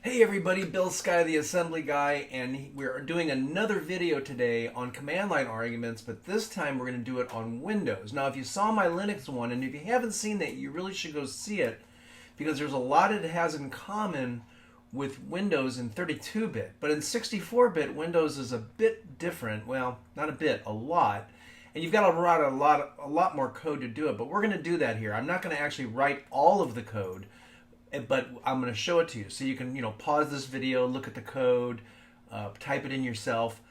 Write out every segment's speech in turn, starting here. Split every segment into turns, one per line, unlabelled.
Hey everybody, Bill Sky, the Assembly Guy, and we're doing another video today on command line arguments, but this time we're going to do it on Windows. Now, if you saw my Linux one, and if you haven't seen that, you really should go see it, because there's a lot it has in common with Windows in 32-bit. But in 64-bit, Windows is a bit different. Well, not a bit, a lot. And you've got to write a lot more code to do it, but we're going to do that here. I'm not going to actually write all of the code, but I'm going to show it to you so you can, pause this video, look at the code, type it in yourself.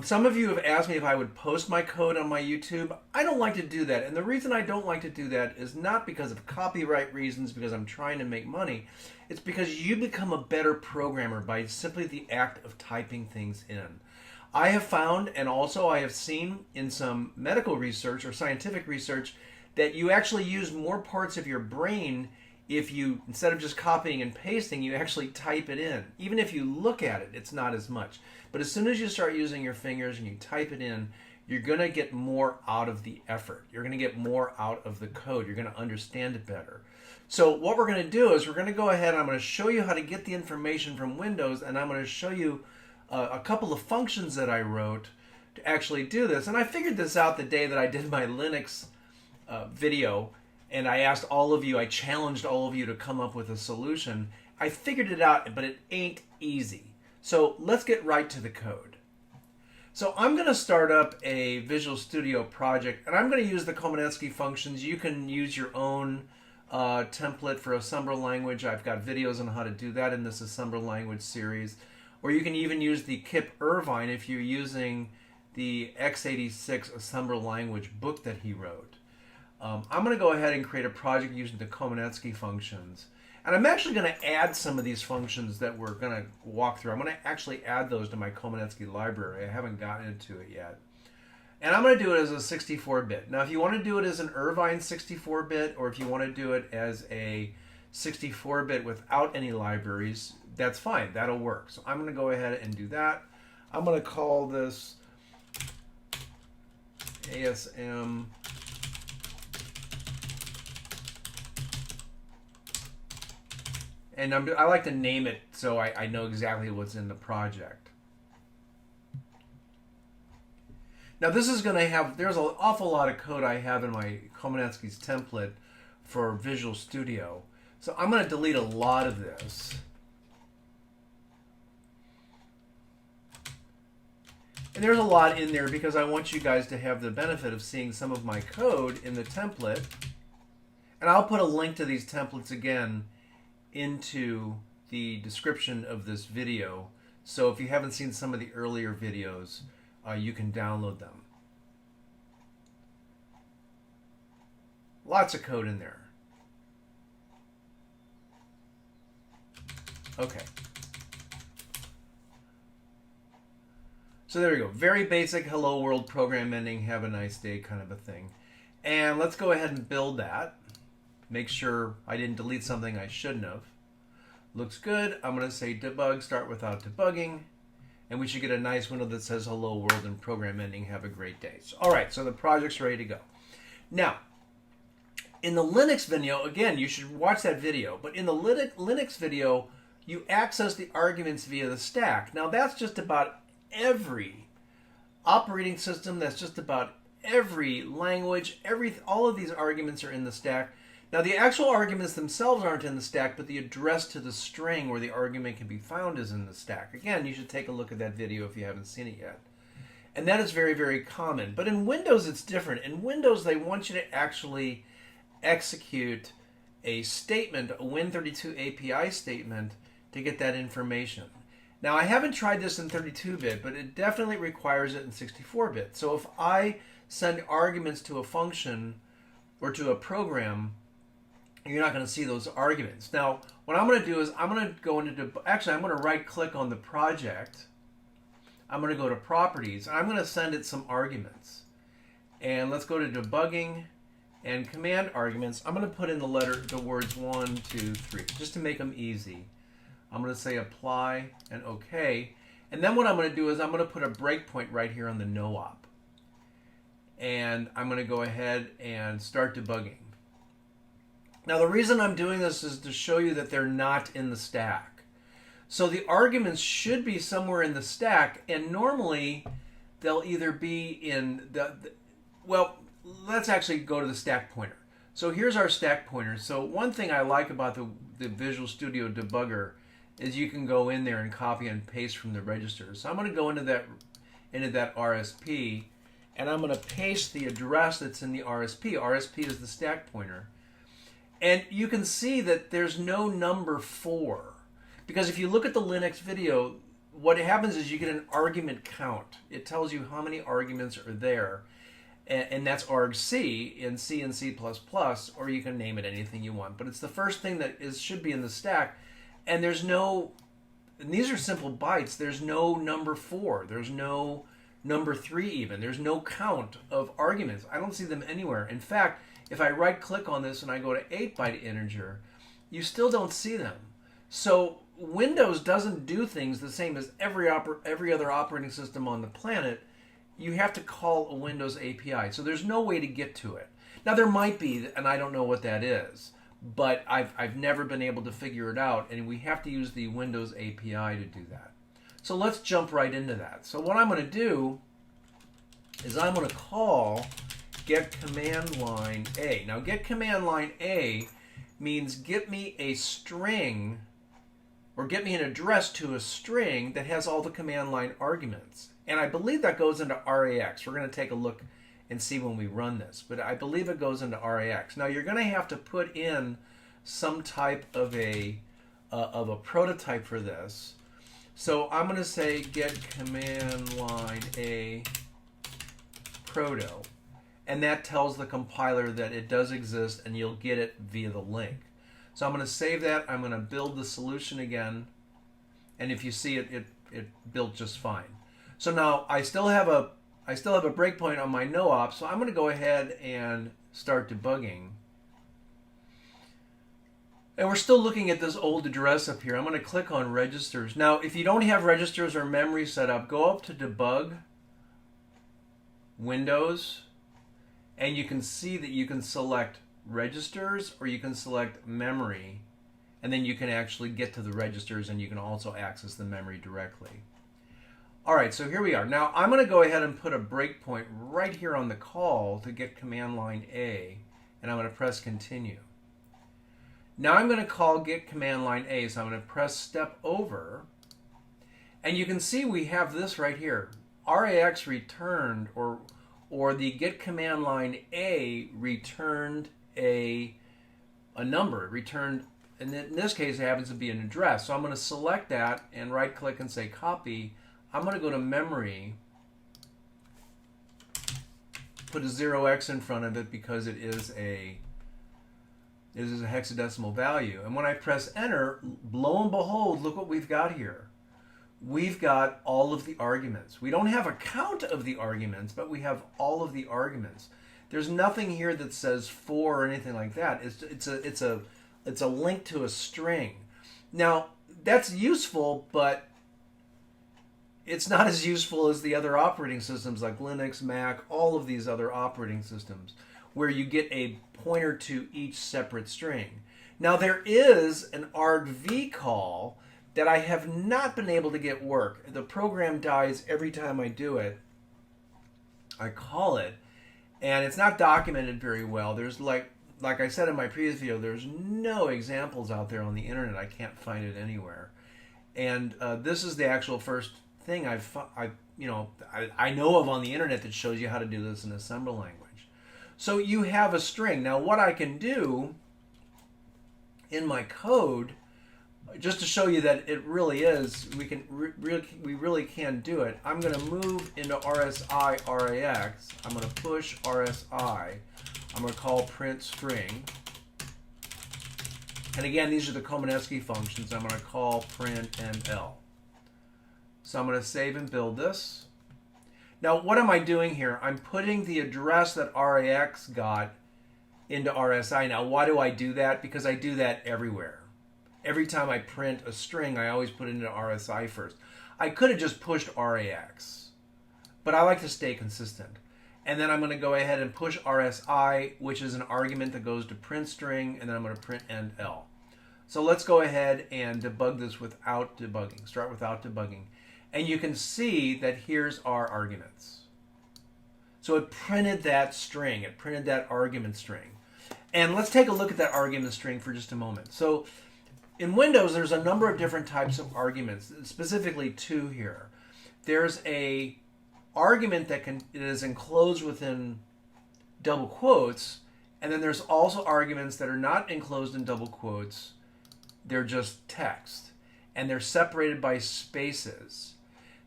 Some of you have asked me if I would post my code on my YouTube. I don't like to do that, and the reason I don't like to do that is not because of copyright reasons, because I'm trying to make money. It's because you become a better programmer by simply the act of typing things in. I have found, and also I have seen in some medical research or scientific research, that you actually use more parts of your brain if you, instead of just copying and pasting, you actually type it in. Even if you look at it, it's not as much. But as soon as you start using your fingers and you type it in, you're going to get more out of the effort. You're going to get more out of the code. You're going to understand it better. So what we're going to do is we're going to go ahead and I'm going to show you how to get the information from Windows, and I'm going to show you a couple of functions that I wrote to actually do this. And I figured this out the day that I did my Linux video. And I asked all of you, I challenged all of you to come up with a solution. I figured it out, but it ain't easy. So let's get right to the code. So I'm going to start up a Visual Studio project, and I'm going to use the Komanetsky functions. You can use your own template for assembler language. I've got videos on how to do that in this assembler language series. Or you can even use the Kip Irvine if you're using the x86 assembler language book that he wrote. I'm going to go ahead and create a project using the Komanetsky functions. And I'm actually going to add some of these functions that we're going to walk through. I'm going to actually add those to my Komanetsky library. I haven't gotten into it yet. And I'm going to do it as a 64-bit. Now, if you want to do it as an Irvine 64-bit, or if you want to do it as a 64-bit without any libraries, that's fine. That'll work. So I'm going to go ahead and do that. I'm going to call this ASM. And I like to name it so I know exactly what's in the project. Now this is going to have, there's an awful lot of code I have in my Komanetsky's template for Visual Studio. So I'm going to delete a lot of this. And there's a lot in there because I want you guys to have the benefit of seeing some of my code in the template. And I'll put a link to these templates again into the description of this video, so if you haven't seen some of the earlier videos, you can download them. Lots of code in there. Okay. So there we go. Very basic hello world program ending, have a nice day kind of a thing. And let's go ahead and build that. Make sure I didn't delete something I shouldn't have. Looks good. I'm going to say debug, start without debugging. And we should get a nice window that says hello world and program ending, have a great day. So, all right, so the project's ready to go. Now, in the Linux video, again, you should watch that video. But in the Linux video, you access the arguments via the stack. Now, that's just about every operating system. That's just about every language. All of these arguments are in the stack. Now, the actual arguments themselves aren't in the stack, but the address to the string where the argument can be found is in the stack. Again, you should take a look at that video if you haven't seen it yet. And that is very, very common. But in Windows, it's different. In Windows, they want you to actually execute a statement, a Win32 API statement, to get that information. Now, I haven't tried this in 32-bit, but it definitely requires it in 64-bit. So if I send arguments to a function or to a program, you're not going to see those arguments. Now, what I'm going to do is I'm going to go into, actually, I'm going to right-click on the project. I'm going to go to Properties, and I'm going to send it some arguments. And let's go to Debugging and Command Arguments. I'm going to put in the words 1, 2, 3, just to make them easy. I'm going to say Apply and OK. And then what I'm going to do is I'm going to put a breakpoint right here on the no op. And I'm going to go ahead and start debugging. Now the reason I'm doing this is to show you that they're not in the stack. So the arguments should be somewhere in the stack, and normally they'll either be in well, let's actually go to the stack pointer. So here's our stack pointer. So one thing I like about the Visual Studio debugger is you can go in there and copy and paste from the registers. So I'm going to go into that RSP, and I'm going to paste the address that's in the RSP. RSP is the stack pointer. And you can see that there's no number 4. Because if you look at the Linux video, what happens is you get an argument count. It tells you how many arguments are there. And that's argc in C and C++, or you can name it anything you want. But it's the first thing that should be in the stack. And there's no, and these are simple bytes, there's no number 4. There's no number 3 even. There's no count of arguments. I don't see them anywhere. In fact, if I right click on this and I go to 8-byte integer, you still don't see them. So Windows doesn't do things the same as every other operating system on the planet. You have to call a Windows API. So there's no way to get to it. Now there might be, and I don't know what that is, but I've never been able to figure it out, and we have to use the Windows API to do that. So let's jump right into that. So what I'm going to do is I'm going to call get command line A. Now get command line A means get me a string, or get me an address to a string that has all the command line arguments. And I believe that goes into RAX. We're going to take a look and see when we run this. But I believe it goes into RAX. Now you're going to have to put in some type of a prototype for this. So I'm going to say get command line A proto. And that tells the compiler that it does exist and you'll get it via the link. So I'm going to save that. I'm going to build the solution again. And if you see it built just fine. So now I still have a breakpoint on my no-op, so I'm going to go ahead and start debugging. And we're still looking at this old address up here. I'm going to click on registers. Now, if you don't have registers or memory set up, go up to Debug, Windows, and you can see that you can select registers or you can select memory, and then you can actually get to the registers and you can also access the memory directly. All right, so here we are. Now I'm going to go ahead and put a breakpoint right here on the call to get command line A, and I'm going to press continue. Now I'm going to call get command line A, so I'm going to press step over, and you can see we have this right here. RAX returned, or the get command line A returned a number. It returned, and in this case it happens to be an address. So I'm going to select that and right click and say copy. I'm going to go to memory, put a 0x in front of it because it is a hexadecimal value. And when I press enter, lo and behold, look what we've got here. We've got all of the arguments. We don't have a count of the arguments, but we have all of the arguments. There's nothing here that says 4 or anything like that. It's a link to a string. Now that's useful, but it's not as useful as the other operating systems like Linux, Mac, all of these other operating systems where you get a pointer to each separate string. Now there is an argv call that I have not been able to get work. The program dies every time I do it. I call it, and it's not documented very well. There's like I said in my previous video, there's no examples out there on the internet. I can't find it anywhere. And this is the actual first thing I know of on the internet that shows you how to do this in assembly language. So you have a string. Now what I can do in my code, just to show you that it really is, we really can do it. I'm going to move into RSI RAX. I'm going to push RSI. I'm going to call print string. And again, these are the Komaneski functions. I'm going to call print NL. So I'm going to save and build this. Now, what am I doing here? I'm putting the address that RAX got into RSI. Now, why do I do that? Because I do that everywhere. Every time I print a string, I always put it into RSI first. I could have just pushed RAX, but I like to stay consistent. And then I'm going to go ahead and push RSI, which is an argument that goes to print string, and then I'm going to print NL. So let's go ahead and debug this without debugging. Start without debugging. And you can see that here's our arguments. So it printed that string. It printed that argument string. And let's take a look at that argument string for just a moment. So in Windows, there's a number of different types of arguments, specifically two here. There's a argument that is enclosed within double quotes, and then there's also arguments that are not enclosed in double quotes. They're just text, and they're separated by spaces.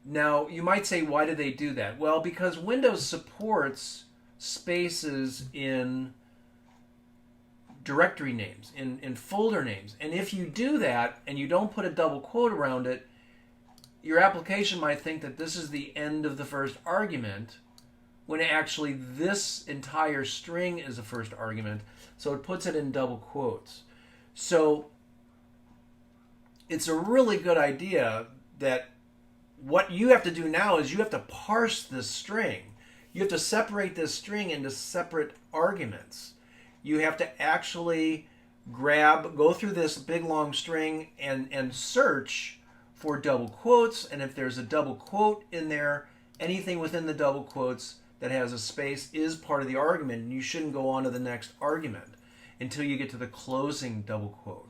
Now, you might say, why do they do that? Well, because Windows supports spaces in directory names, in folder names. And if you do that and you don't put a double quote around it, your application might think that this is the end of the first argument, when actually this entire string is the first argument. So it puts it in double quotes. So it's a really good idea that what you have to do now is you have to parse this string. You have to separate this string into separate arguments. You have to actually go through this big long string and search for double quotes. And if there's a double quote in there, anything within the double quotes that has a space is part of the argument, and you shouldn't go on to the next argument until you get to the closing double quote.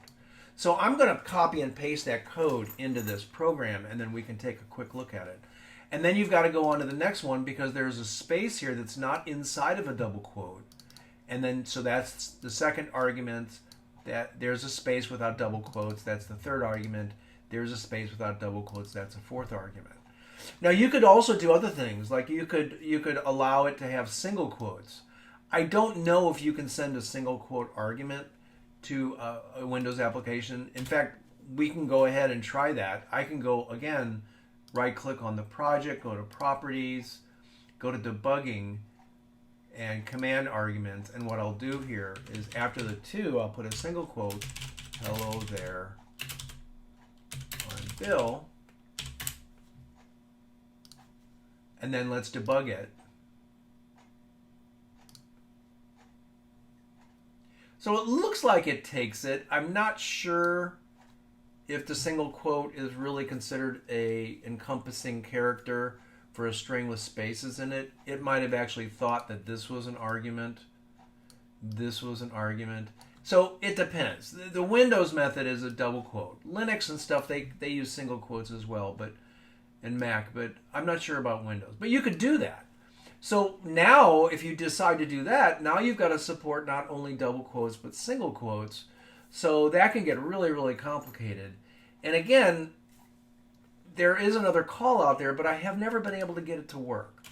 So I'm going to copy and paste that code into this program, and then we can take a quick look at it. And then you've got to go on to the next one because there's a space here that's not inside of a double quote. And then, so that's the second argument, that there's a space without double quotes. That's the third argument. There's a space without double quotes. That's a fourth argument. Now, you could also do other things, like you could allow it to have single quotes. I don't know if you can send a single quote argument to a Windows application. In fact, we can go ahead and try that. I can go, again, right-click on the project, go to Properties, go to Debugging, and Command Arguments. And what I'll do here is after the two, I'll put a single quote, "Hello there, I'm Bill." And then let's debug it. So it looks like it takes it. I'm not sure if the single quote is really considered a encompassing character for a string with spaces in it. It might have actually thought that this was an argument. This was an argument. So it depends. The Windows method is a double quote. Linux and stuff, they use single quotes as well, and Mac, but I'm not sure about Windows. But you could do that. So now, if you decide to do that, now you've got to support not only double quotes, but single quotes. So that can get really, really complicated. And again, there is another call out there, but I have never been able to get it to work.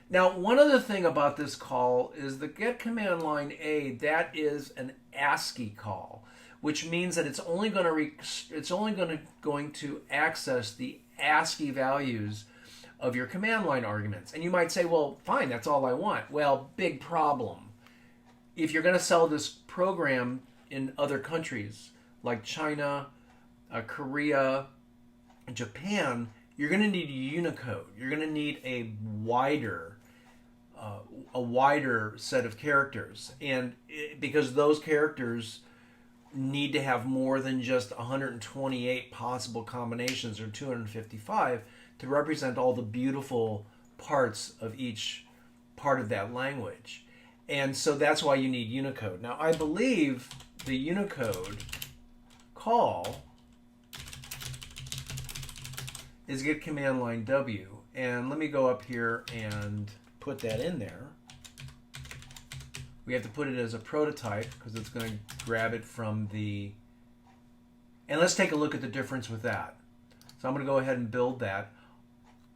Now, one other thing about this call is the get command line A, that is an ASCII call, which means that it's only going to access the ASCII values of your command line arguments. And you might say, well, fine, that's all I want. Well, big problem. If you're going to sell this program in other countries like China, Korea, Japan, you're going to need Unicode. You're going to need a wider set of characters, and because those characters need to have more than just 128 possible combinations or 255 to represent all the beautiful parts of each part of that language. And so that's why you need Unicode. Now, I believe the Unicode call is get command line W. And let me go up here and put that in there. We have to put it as a prototype because it's going to grab it from the... And let's take a look at the difference with that. So I'm going to go ahead and build that.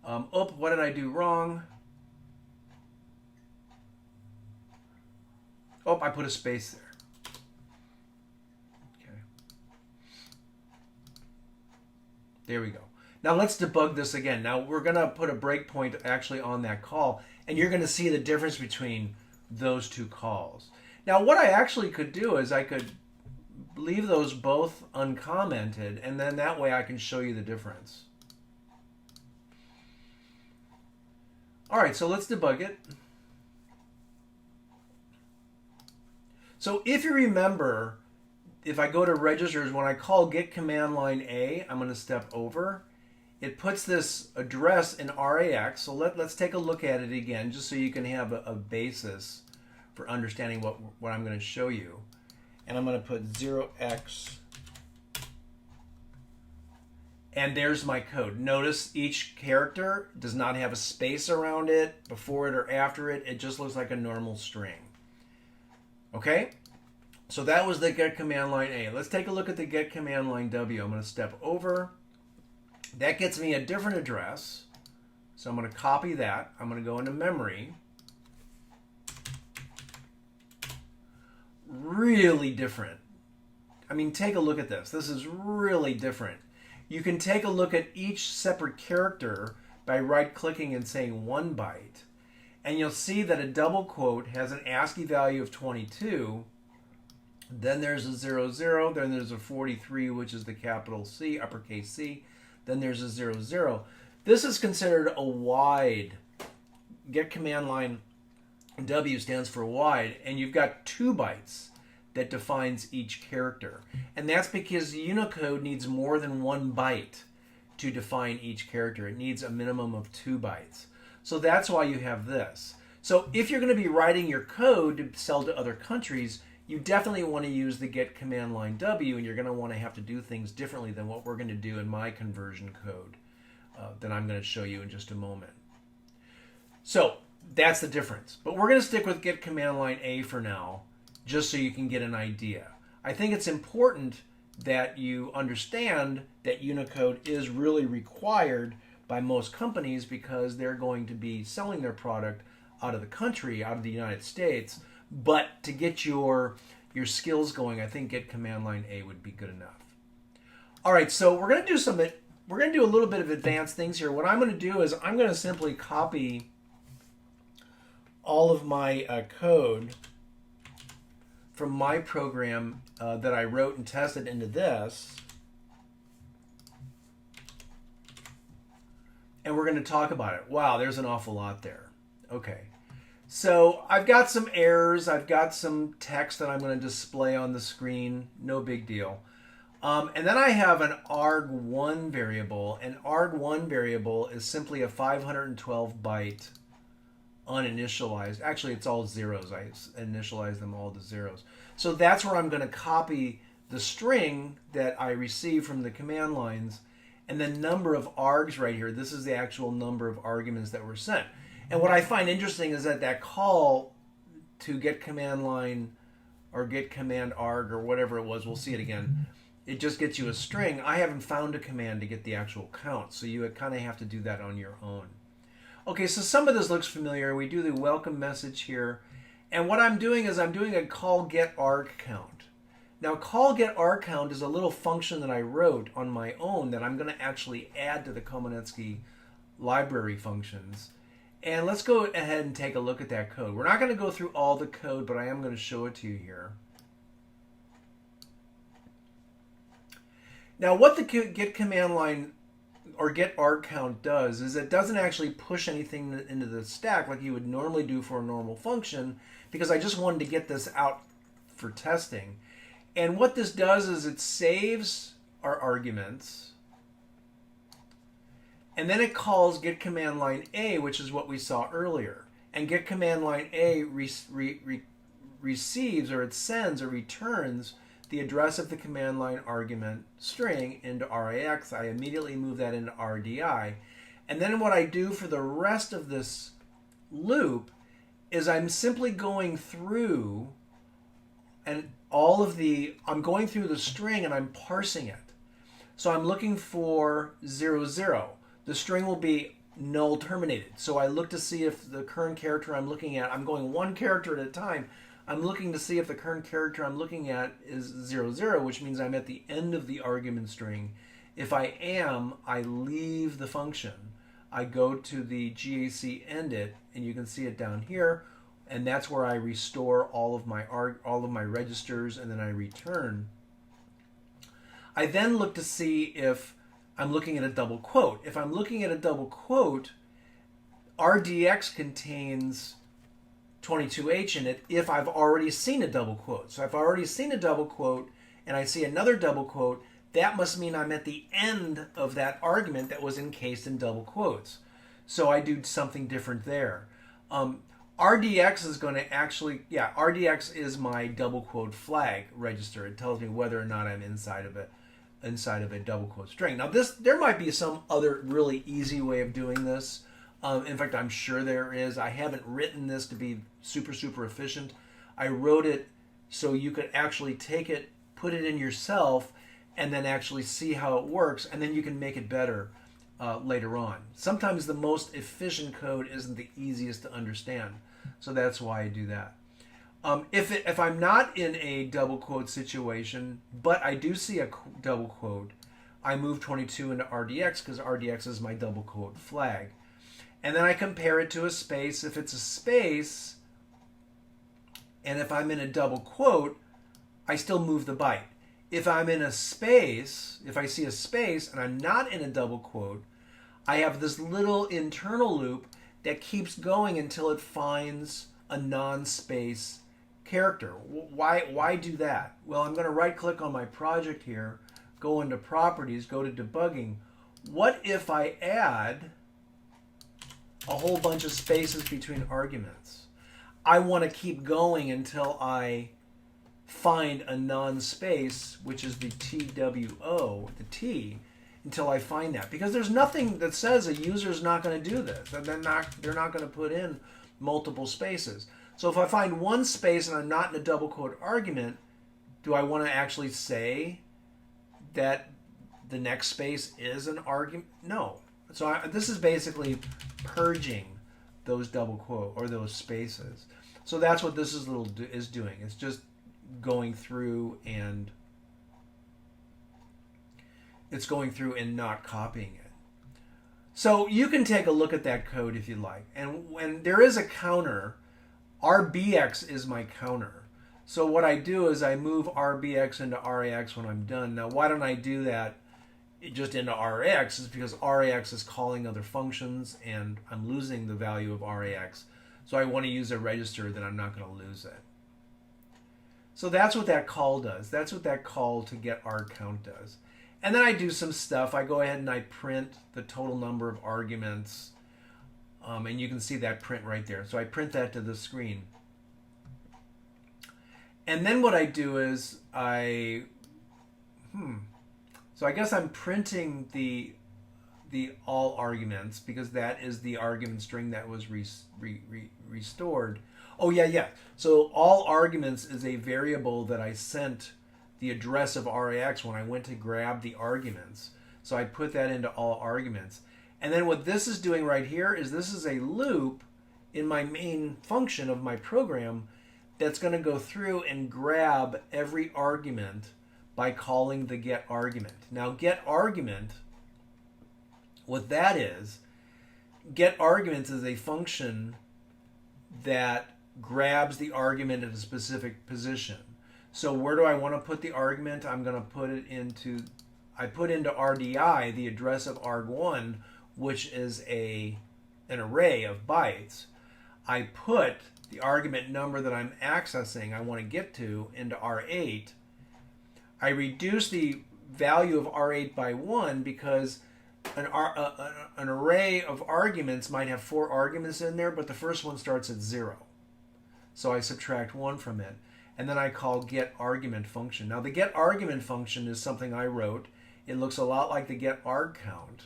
Oh, what did I do wrong? Oh, I put a space there. Okay. There we go. Now let's debug this again. Now we're going to put a breakpoint actually on that call, and you're going to see the difference between those two calls. Now what I actually could do is I could leave those both uncommented, and then that way I can show you the difference. All right, so let's debug it. So if you remember, if I go to registers, when I call get command line A, I'm going to step over. It puts this address in RAX. So let's take a look at it again, just so you can have a basis for understanding what I'm going to show you. And I'm going to put 0x. And there's my code. Notice each character does not have a space around it, before it or after it. It just looks like a normal string. Okay? So that was the get command line A. Let's take a look at the get command line W. I'm going to step over. That gets me a different address. So I'm going to copy that. I'm going to go into memory. Really different. I mean, take a look at this. This is really different. You can take a look at each separate character by right-clicking and saying 1 byte. And you'll see that a double quote has an ASCII value of 22. Then there's a 00. Then there's a 43, which is the capital C, uppercase C. Then there's a 00. This is considered a wide. Get command line W stands for wide. And you've got 2 bytes that defines each character. And that's because Unicode needs more than 1 byte to define each character. It needs a minimum of 2 bytes. So that's why you have this. So if you're going to be writing your code to sell to other countries, you definitely want to use the get command line W, and you're going to want to have to do things differently than what we're going to do in my conversion code that I'm going to show you in just a moment. So that's the difference. But we're going to stick with get command line A for now, just so you can get an idea. I think it's important that you understand that Unicode is really required by most companies because they're going to be selling their product out of the country, out of the United States. But to get your skills going, I think get command line A would be good enough. All right, so we're going to do a little bit of advanced things here. What I'm going to do is I'm going to simply copy all of my code from my program that I wrote and tested into this. And we're going to talk about it. Wow, there's an awful lot there. Okay. So I've got some errors. I've got some text that I'm going to display on the screen. No big deal. And then I have an arg1 variable. An arg1 variable is simply a 512 byte uninitialized. Actually, it's all zeros. I initialize them all to zeros. So that's where I'm going to copy the string that I receive from the command lines, and the number of args right here. This is the actual number of arguments that were sent. And what I find interesting is that call to get command line or get command arg or whatever it was, we'll see it again, it just gets you a string. I haven't found a command to get the actual count, so you kind of have to do that on your own. Okay, so some of this looks familiar. We do the welcome message here. And what I'm doing is I'm doing a call get arg count. Now, call get arg count is a little function that I wrote on my own that I'm going to actually add to the Komanetsky library functions. And let's go ahead and take a look at that code. We're not going to go through all the code, but I am going to show it to you here. Now, what the get command line or get arg count does is it doesn't actually push anything into the stack like you would normally do for a normal function, because I just wanted to get this out for testing. And what this does is it saves our arguments, and then it calls get command line A, which is what we saw earlier. And get command line A receives, or it sends or returns the address of the command line argument string into RAX. I immediately move that into RDI. And then what I do for the rest of this loop is I'm simply going through and I'm going through the string and I'm parsing it. So I'm looking for 00. The string will be null terminated. So I look to see if the current character I'm looking at, I'm going one character at a time. I'm looking to see if the current character I'm looking at is 00, which means I'm at the end of the argument string. If I am, I leave the function. I go to the GAC end it, and you can see it down here, and that's where I restore all of my registers, and then I return. I then look to see if I'm looking at a double quote. If I'm looking at a double quote, RDX contains 22H in it if I've already seen a double quote. So if I've already seen a double quote and I see another double quote, that must mean I'm at the end of that argument that was encased in double quotes. So I do something different there. RDX is going to actually, yeah, RDX is my double quote flag register. It tells me whether or not I'm inside of a double quote string. Now there might be some other really easy way of doing this. In fact, I'm sure there is. I haven't written this to be super efficient. I wrote it so you could actually take it, put it in yourself, and then actually see how it works, and then you can make it better later on. Sometimes the most efficient code isn't the easiest to understand, so that's why I do that. If I'm not in a double quote situation, but I do see a double quote, I move 22 into RDX because RDX is my double quote flag. And then I compare it to a space. If it's a space, and if I'm in a double quote, I still move the byte. If I'm in a space, if I see a space and I'm not in a double quote, I have this little internal loop that keeps going until it finds a non-space character. Why do that? Well, I'm going to right click on my project here, go into properties, go to debugging. What if I add a whole bunch of spaces between arguments? I want to keep going until I find a non-space, which is the TWO, the T, until I find that. Because there's nothing that says a user's not going to do this. And they're not going to put in multiple spaces. So if I find one space and I'm not in a double quote argument, do I want to actually say that the next space is an argument? No. So this is basically purging those double quote or those spaces. So that's what this is doing. It's just going through and not copying it. So you can take a look at that code if you like. And when there is a counter, RBX is my counter. So what I do is I move RBX into RAX when I'm done. Now why don't I do that just into RAX? Is because RAX is calling other functions and I'm losing the value of RAX. So I want to use a register that I'm not going to lose it. So that's what that call does. That's what that call to get arg count does. And then I do some stuff. I go ahead and I print the total number of arguments. And you can see that print right there. So I print that to the screen. And then what I do is so I guess I'm printing the all arguments because that is the argument string that was restored. Oh yeah. So all arguments is a variable that I sent the address of RAX when I went to grab the arguments. So I put that into all arguments. And then what this is doing right here is this is a loop in my main function of my program that's going to go through and grab every argument by calling the get argument. Now get argument, what that is, get arguments is a function that grabs the argument at a specific position. So where do I want to put the argument? I'm going to put it into, I put into RDI the address of arg1, which is an array of bytes. I put the argument number that I'm accessing, I want to get to, into R8. I reduce the value of R8 by 1 because an array of arguments might have 4 arguments in there, but the first one starts at 0. So I subtract 1 from it. And then I call get argument function. Now the get argument function is something I wrote. It looks a lot like the get arg count.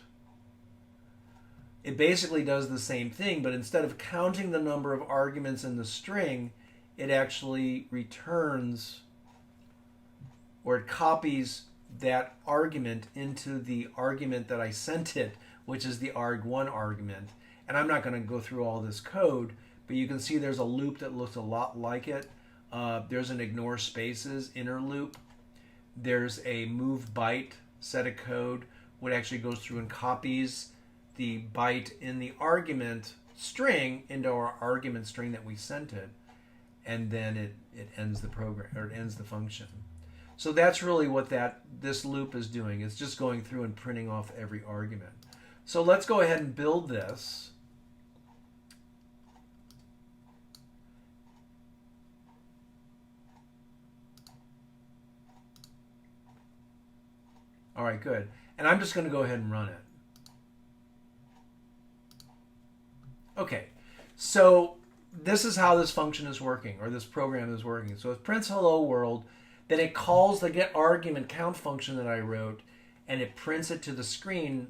It basically does the same thing, but instead of counting the number of arguments in the string, it actually returns, or it copies that argument into the argument that I sent it, which is the arg1 argument. And I'm not going to go through all this code, but you can see there's a loop that looks a lot like it. There's an ignore spaces inner loop. There's a move byte set of code, which actually goes through and copies the byte in the argument string into our argument string that we sent it, and then it ends the program, or it ends the function. So that's really what this loop is doing. It's just going through and printing off every argument. So let's go ahead and build this. All right, good. And I'm just going to go ahead and run it. Okay, so this is how this function is working, or this program is working. So it prints hello world, then it calls the get argument count function that I wrote, and it prints it to the screen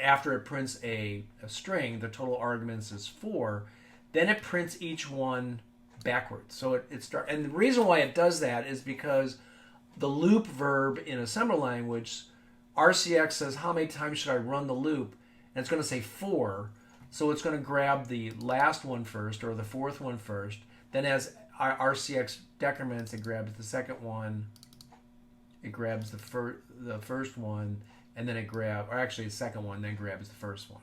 after it prints a string. The total arguments is 4. Then it prints each one backwards. So it starts, and the reason why it does that is because the loop verb in assembly language, RCX says how many times should I run the loop, and it's going to say 4. So it's going to grab the last one first, or the 4th one first. Then as RCX decrements, it grabs the second one. It grabs the first one, and then it grabs, or actually the second one, then grabs the first one.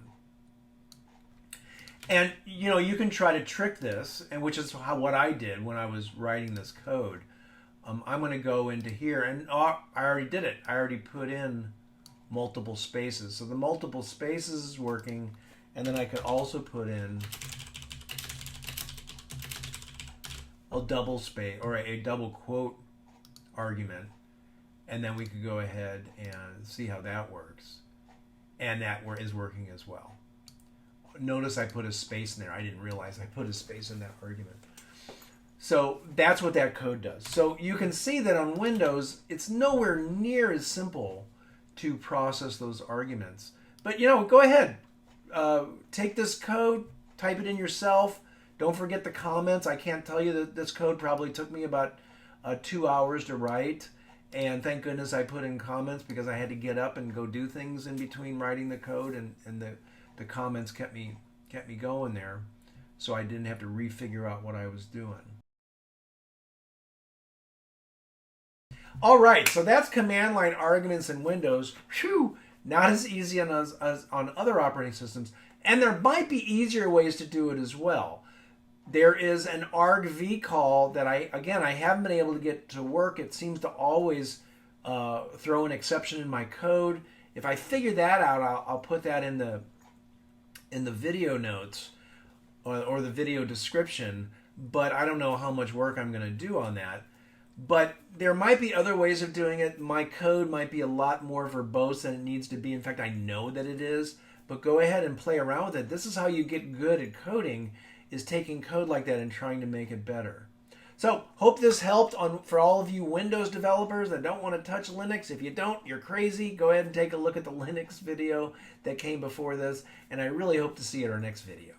And you can try to trick this, and which is what I did when I was writing this code. I'm going to go into here, and I already did it. I already put in multiple spaces. So the multiple spaces is working. And then I could also put in a double space or a double quote argument. And then we could go ahead and see how that works. And that is working as well. Notice I put a space in there. I didn't realize I put a space in that argument. So that's what that code does. So you can see that on Windows, it's nowhere near as simple to process those arguments. But go ahead. Take this code, type it in yourself. Don't forget the comments. I can't tell you that this code probably took me about 2 hours to write. And thank goodness I put in comments, because I had to get up and go do things in between writing the code, and the comments kept me going there, so I didn't have to refigure out what I was doing. All right, so that's command line arguments in Windows. Phew, not as easy as on other operating systems, and there might be easier ways to do it as well. There is an argv call that I haven't been able to get to work. It seems to always throw an exception in my code. If I figure that out, I'll put that in the video notes or the video description, but I don't know how much work I'm going to do on that. But there might be other ways of doing it. My code might be a lot more verbose than it needs to be. In fact, I know that it is, but go ahead and play around with it. This is how you get good at coding, is taking code like that and trying to make it better. So, hope this helped for all of you Windows developers that don't want to touch Linux. If you don't, you're crazy. Go ahead and take a look at the Linux video that came before this, and I really hope to see you at our next video.